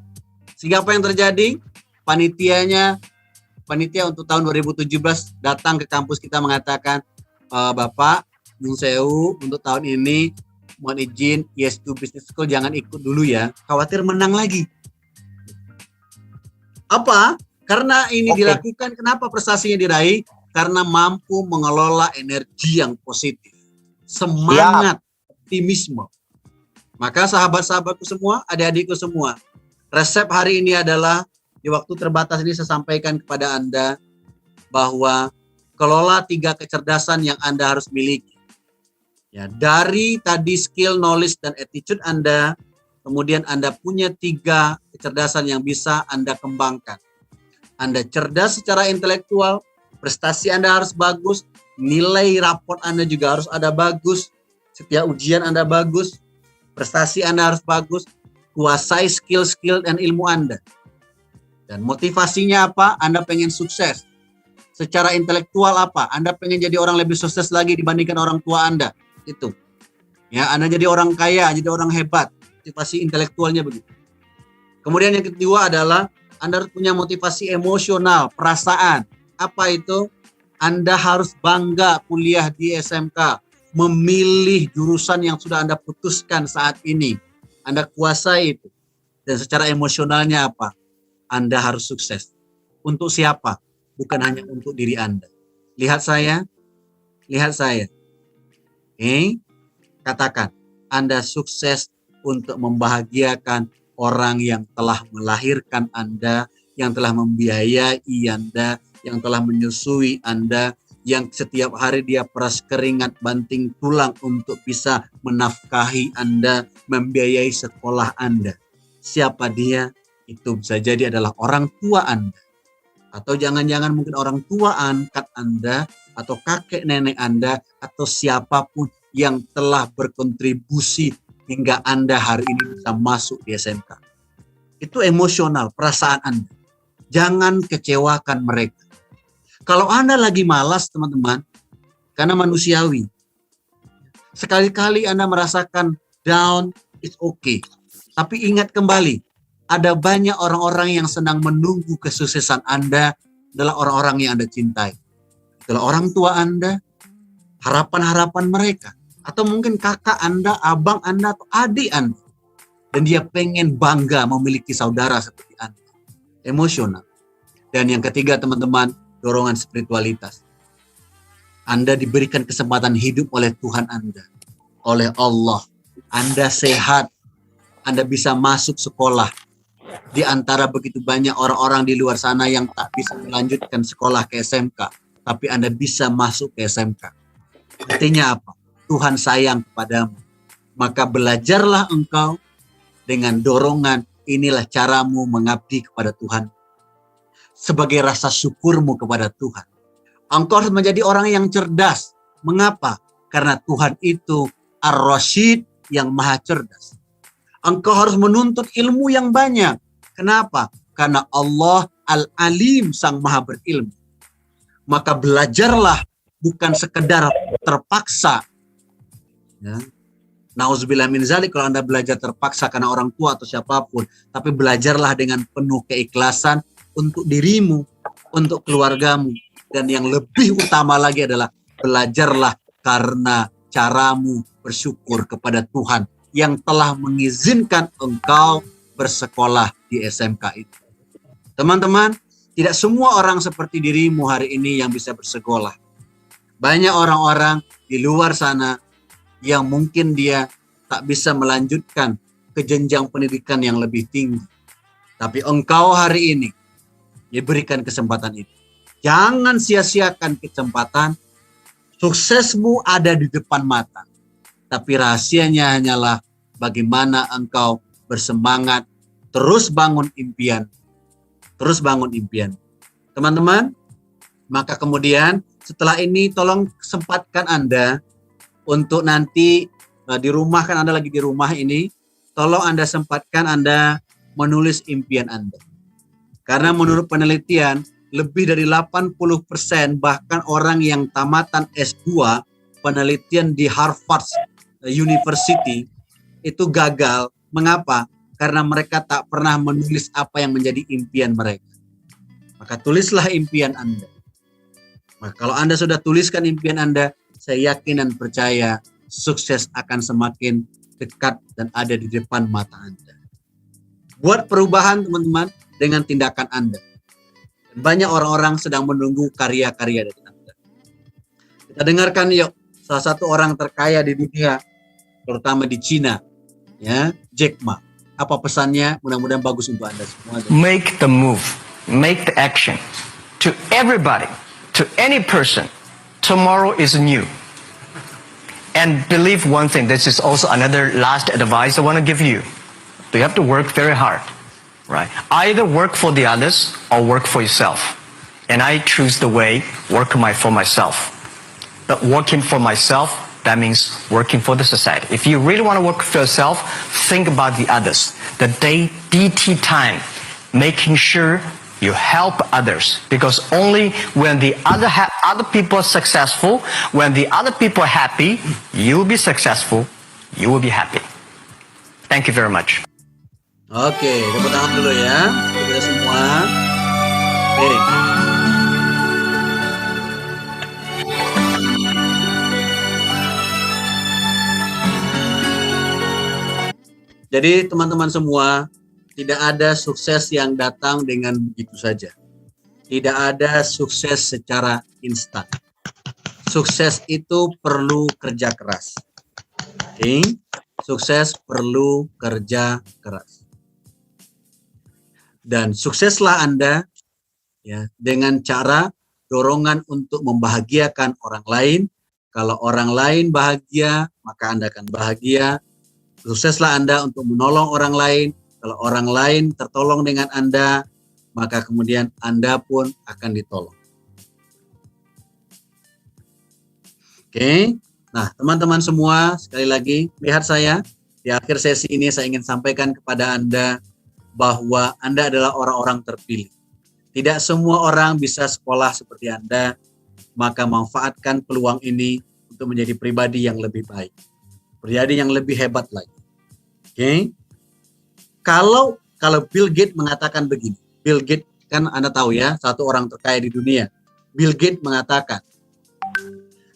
Sehingga apa yang terjadi? Panitia untuk tahun 2017 datang ke kampus kita mengatakan, Bapak, Nyun Sewu, untuk tahun ini mohon izin ISQ Business School jangan ikut dulu ya, khawatir menang lagi. Apa? Karena ini dilakukan, kenapa prestasinya diraih? Karena mampu mengelola energi yang positif, semangat, optimisme. Maka sahabat-sahabatku semua, adik-adikku semua, resep hari ini adalah, di waktu terbatas ini saya sampaikan kepada Anda bahwa kelola 3 kecerdasan yang Anda harus miliki. Ya, dari tadi skill, knowledge, dan attitude Anda, kemudian Anda punya 3 kecerdasan yang bisa Anda kembangkan. Anda cerdas secara intelektual, prestasi Anda harus bagus, nilai raport Anda juga harus ada bagus, setiap ujian Anda bagus, prestasi Anda harus bagus, kuasai skill-skill dan ilmu Anda. Dan motivasinya apa? Anda pengen sukses. Secara intelektual apa? Anda pengen jadi orang lebih sukses lagi dibandingkan orang tua Anda. Itu. Ya, Anda jadi orang kaya, jadi orang hebat. Motivasi intelektualnya begitu. Kemudian yang kedua adalah Anda harus punya motivasi emosional, perasaan. Apa itu? Anda harus bangga kuliah di SMK, memilih jurusan yang sudah Anda putuskan saat ini. Anda kuasai itu. Dan secara emosionalnya apa? Anda harus sukses. Untuk siapa? Bukan hanya untuk diri Anda. Lihat saya. Lihat saya. Katakan, Anda sukses untuk membahagiakan orang yang telah melahirkan Anda, yang telah membiayai Anda, yang telah menyusui Anda, yang setiap hari dia peras keringat banting tulang untuk bisa menafkahi Anda, membiayai sekolah Anda. Siapa dia? Itu bisa jadi adalah orang tua Anda. Atau jangan-jangan mungkin orang tua angkat Anda, atau kakek nenek Anda, atau siapapun yang telah berkontribusi hingga Anda hari ini bisa masuk di SMK. Itu emosional, perasaan Anda. Jangan kecewakan mereka. Kalau Anda lagi malas, teman-teman, karena manusiawi, sekali-kali Anda merasakan down, it's okay. Tapi ingat kembali, ada banyak orang-orang yang sedang menunggu kesuksesan Anda adalah orang-orang yang Anda cintai. Adalah orang tua Anda, harapan-harapan mereka. Atau mungkin kakak Anda, abang Anda, atau adik Anda. Dan dia pengen bangga memiliki saudara seperti Anda. Emosional. Dan yang ketiga teman-teman, dorongan spiritualitas. Anda diberikan kesempatan hidup oleh Tuhan Anda. Oleh Allah. Anda sehat. Anda bisa masuk sekolah. Di antara begitu banyak orang-orang di luar sana yang tak bisa melanjutkan sekolah ke SMK. Tapi Anda bisa masuk ke SMK. Artinya apa? Tuhan sayang kepadamu. Maka belajarlah engkau dengan dorongan. Inilah caramu mengabdi kepada Tuhan. Sebagai rasa syukurmu kepada Tuhan. Engkau harus menjadi orang yang cerdas. Mengapa? Karena Tuhan itu Ar-Rasyid yang maha cerdas. Engkau harus menuntut ilmu yang banyak. Kenapa? Karena Allah Al-Alim sang maha berilmu. Maka belajarlah bukan sekedar terpaksa. Ya. Nauzubillah min zalik kalau Anda belajar terpaksa karena orang tua atau siapapun. Tapi belajarlah dengan penuh keikhlasan untuk dirimu, untuk keluargamu. Dan yang lebih utama lagi adalah belajarlah karena caramu bersyukur kepada Tuhan yang telah mengizinkan engkau bersekolah di SMK itu. Teman-teman, tidak semua orang seperti dirimu hari ini yang bisa bersekolah. Banyak orang-orang di luar sana yang mungkin dia tak bisa melanjutkan ke jenjang pendidikan yang lebih tinggi. Tapi engkau hari ini diberikan kesempatan itu. Jangan sia-siakan kesempatan. Suksesmu ada di depan mata. Tapi rahasianya hanyalah bagaimana engkau bersemangat, terus bangun impian. Terus bangun impian. Teman-teman, maka kemudian setelah ini tolong sempatkan Anda untuk nanti di rumah, kan Anda lagi di rumah ini, tolong Anda sempatkan Anda menulis impian Anda. Karena menurut penelitian, lebih dari 80% bahkan orang yang tamatan S2, penelitian di Harvard University, itu gagal. Mengapa? Karena mereka tak pernah menulis apa yang menjadi impian mereka. Maka tulislah impian Anda. Maka kalau Anda sudah tuliskan impian Anda, saya yakin dan percaya sukses akan semakin dekat dan ada di depan mata Anda. Buat perubahan teman-teman dengan tindakan Anda. Banyak orang-orang sedang menunggu karya-karya dari Anda. Kita dengarkan yuk salah satu orang terkaya di dunia, terutama di Cina, ya, Jack Ma. Apa pesannya? Mudah-mudahan bagus untuk Anda semua. Make the move, make the action. To everybody, to any person, tomorrow is new. And believe one thing, this is also another last advice I want to give you. You have to work very hard, right? Either work for the others or work for yourself. And I choose the way, work for myself. But working for myself, that means working for the society. If you really want to work for yourself, think about the others. The DT time, making sure you help others. Because only when the other people are successful, when the other people are happy, you will be successful, you will be happy. Thank you very much. Oke, tepuk tangan dulu ya untuk kita semua. Oke. Jadi teman-teman semua, tidak ada sukses yang datang dengan begitu saja. Tidak ada sukses secara instan. Sukses itu perlu kerja keras. Oke? Sukses perlu kerja keras. Dan sukseslah Anda ya dengan cara dorongan untuk membahagiakan orang lain. Kalau orang lain bahagia, maka Anda akan bahagia. Sukseslah Anda untuk menolong orang lain. Kalau orang lain tertolong dengan Anda, maka kemudian Anda pun akan ditolong. Oke. Nah, teman-teman semua, sekali lagi lihat saya. Di akhir sesi ini saya ingin sampaikan kepada Anda bahwa Anda adalah orang-orang terpilih. Tidak semua orang bisa sekolah seperti Anda, maka manfaatkan peluang ini untuk menjadi pribadi yang lebih baik. Pribadi yang lebih hebat lagi. Oke. Kalau Bill Gates mengatakan begini, Bill Gates kan Anda tahu ya, satu orang terkaya di dunia. Bill Gates mengatakan,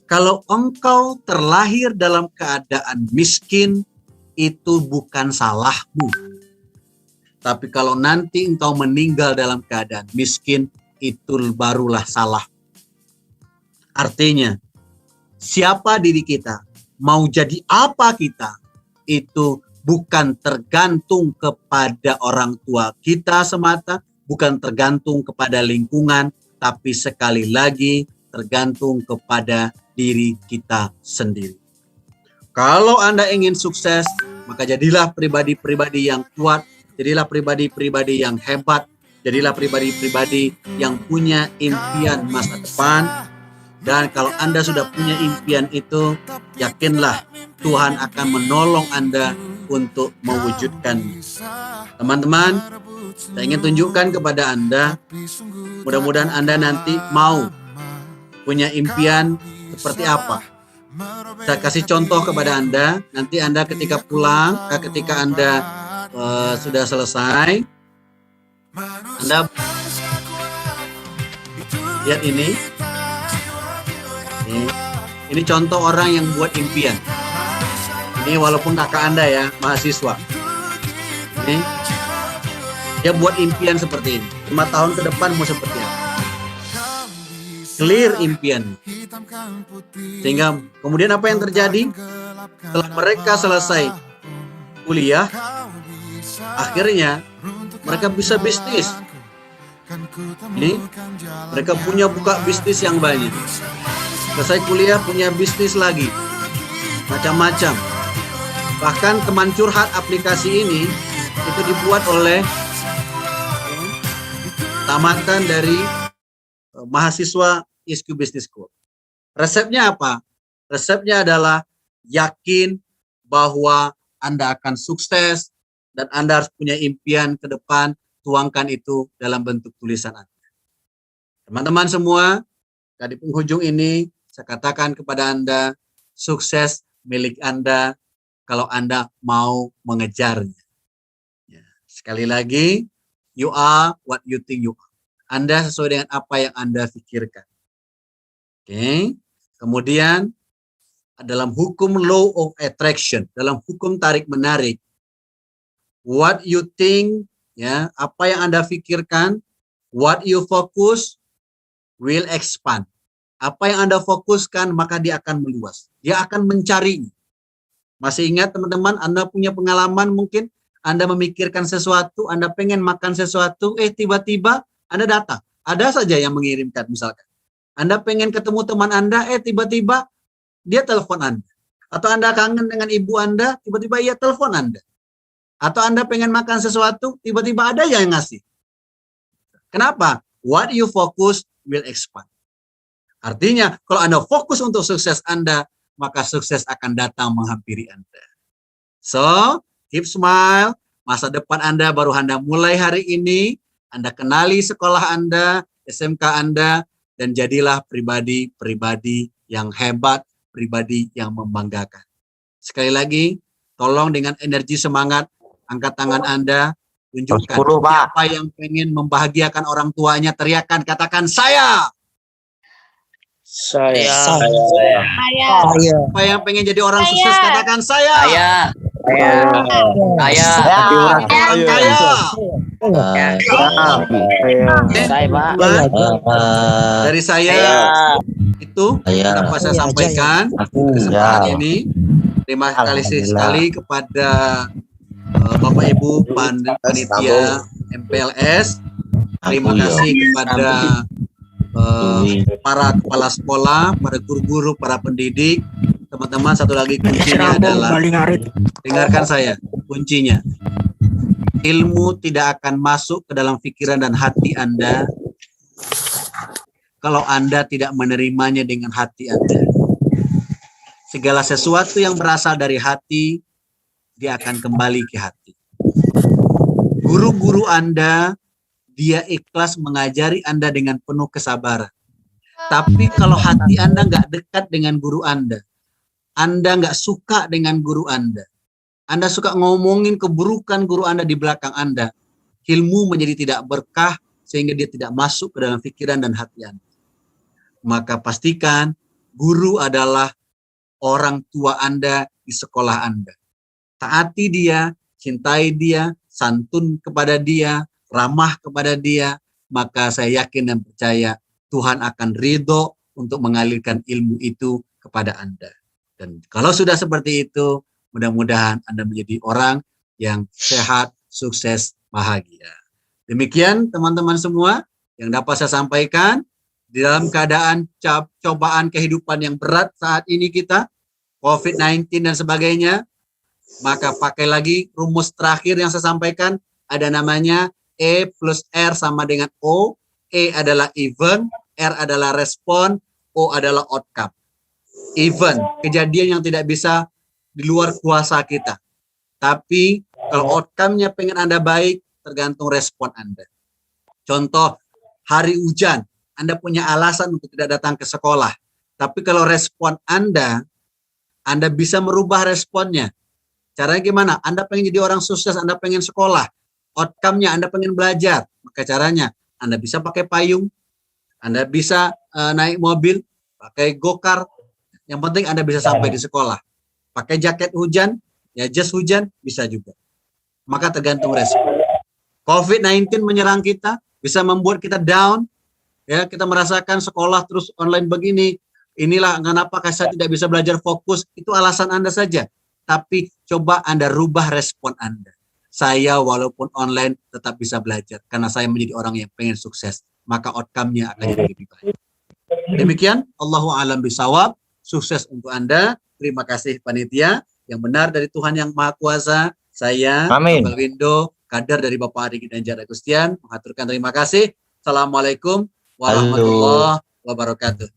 kalau engkau terlahir dalam keadaan miskin, itu bukan salahmu. Tapi kalau nanti engkau meninggal dalam keadaan miskin, itu barulah salah. Artinya, siapa diri kita, mau jadi apa kita, itu bukan tergantung kepada orang tua kita semata, bukan tergantung kepada lingkungan, tapi sekali lagi tergantung kepada diri kita sendiri. Kalau Anda ingin sukses, maka jadilah pribadi-pribadi yang kuat, jadilah pribadi-pribadi yang hebat, jadilah pribadi-pribadi yang punya impian masa depan. Dan kalau Anda sudah punya impian itu, yakinlah Tuhan akan menolong Anda untuk mewujudkannya. Teman-teman, saya ingin tunjukkan kepada Anda, mudah-mudahan Anda nanti mau punya impian seperti apa. Saya kasih contoh kepada Anda, nanti Anda ketika pulang, ketika Anda sudah selesai, Anda lihat ini. Ini contoh orang yang buat impian. Ini walaupun kakak Anda ya, mahasiswa. Ini dia buat impian seperti ini. 5 tahun ke depan mau seperti apa? Clear impian. Sehingga kemudian apa yang terjadi? Setelah mereka selesai kuliah, Akhirnya mereka bisa bisnis. Ini mereka buka bisnis yang banyak. Selesai kuliah punya bisnis lagi, macam-macam. Bahkan teman curhat aplikasi ini itu dibuat oleh tamatan dari mahasiswa ISQ Business School. Resepnya apa? Resepnya adalah yakin bahwa Anda akan sukses dan Anda harus punya impian ke depan. Tuangkan itu dalam bentuk tulisan Anda. Teman-teman semua, di penghujung ini saya katakan kepada Anda, sukses milik Anda kalau Anda mau mengejarnya. Ya. Sekali lagi, you are what you think you are. Anda sesuai dengan apa yang Anda pikirkan. Oke. Kemudian dalam hukum law of attraction, dalam hukum tarik-menarik, what you think, ya, apa yang Anda pikirkan, what you focus will expand. Apa yang Anda fokuskan, maka dia akan meluas. Dia akan mencarinya. Masih ingat teman-teman, Anda punya pengalaman mungkin, Anda memikirkan sesuatu, Anda pengen makan sesuatu, tiba-tiba Anda datang. Ada saja yang mengirimkan misalkan. Anda pengen ketemu teman Anda, tiba-tiba dia telepon Anda. Atau Anda kangen dengan ibu Anda, tiba-tiba ia telepon Anda. Atau Anda pengen makan sesuatu, tiba-tiba ada yang ngasih. Kenapa? What you focus will expand. Artinya, kalau Anda fokus untuk sukses Anda, maka sukses akan datang menghampiri Anda. So, keep smile. Masa depan Anda baru Anda mulai hari ini. Anda kenali sekolah Anda, SMK Anda, dan jadilah pribadi-pribadi yang hebat, pribadi yang membanggakan. Sekali lagi, tolong dengan energi semangat, angkat tangan Anda, tunjukkan siapa yang pengen membahagiakan orang tuanya, teriakan, katakan saya. Saya. Siapa yang pengen jadi orang sukses, katakan saya. Dari saya itu dapat saya sampaikan kesempatan ini. Terima kasih sekali kepada Bapak Ibu panitia MPLS. Terima kasih kepada para kepala sekolah, para guru-guru, para pendidik. Teman-teman, satu lagi kuncinya adalah, dengarkan saya, kuncinya. Ilmu tidak akan masuk ke dalam pikiran dan hati Anda kalau Anda tidak menerimanya dengan hati Anda. Segala sesuatu yang berasal dari hati, dia akan kembali ke hati. Guru-guru Anda, dia ikhlas mengajari Anda dengan penuh kesabaran. Tapi kalau hati Anda nggak dekat dengan guru Anda nggak suka dengan guru Anda suka ngomongin keburukan guru Anda di belakang Anda, ilmu menjadi tidak berkah sehingga dia tidak masuk ke dalam pikiran dan hati Anda. Maka pastikan guru adalah orang tua Anda di sekolah Anda. Taati dia, cintai dia, santun kepada dia, ramah kepada dia, maka saya yakin dan percaya Tuhan akan ridho untuk mengalirkan ilmu itu kepada Anda. Dan kalau sudah seperti itu, mudah-mudahan Anda menjadi orang yang sehat, sukses, bahagia. Demikian teman-teman semua yang dapat saya sampaikan di dalam keadaan cobaan kehidupan yang berat saat ini kita, COVID-19 dan sebagainya, maka pakai lagi rumus terakhir yang saya sampaikan, ada namanya E plus R sama dengan O. E adalah event, R adalah respon, O adalah outcome. Event, kejadian yang tidak bisa di luar kuasa kita. Tapi kalau outcome-nya pengen Anda baik, tergantung respon Anda. Contoh, hari hujan, Anda punya alasan untuk tidak datang ke sekolah. Tapi kalau respon Anda bisa merubah responnya. Caranya gimana? Anda pengen jadi orang sukses, Anda pengen sekolah. Outcome-nya Anda pengen belajar. Maka caranya, Anda bisa pakai payung, Anda bisa naik mobil, pakai go-kart. Yang penting Anda bisa sampai di sekolah. Pakai jaket hujan, ya jas hujan, bisa juga. Maka tergantung respon. COVID-19 menyerang kita, bisa membuat kita down. Ya, kita merasakan sekolah terus online begini. Inilah kenapa saya tidak bisa belajar fokus. Itu alasan Anda saja. Tapi coba Anda rubah respon Anda. saya walaupun online tetap bisa belajar karena saya menjadi orang yang pengen sukses, maka outcome-nya akan jadi lebih baik. Demikian, Allahu a'lam bishawab. Sukses untuk Anda. Terima kasih panitia. Yang benar dari Tuhan Yang Maha Kuasa. Saya, Bapak Windo, kader dari Bapak Arigi dan Jara Gustian, mengaturkan terima kasih. Assalamualaikum warahmatullahi wabarakatuh.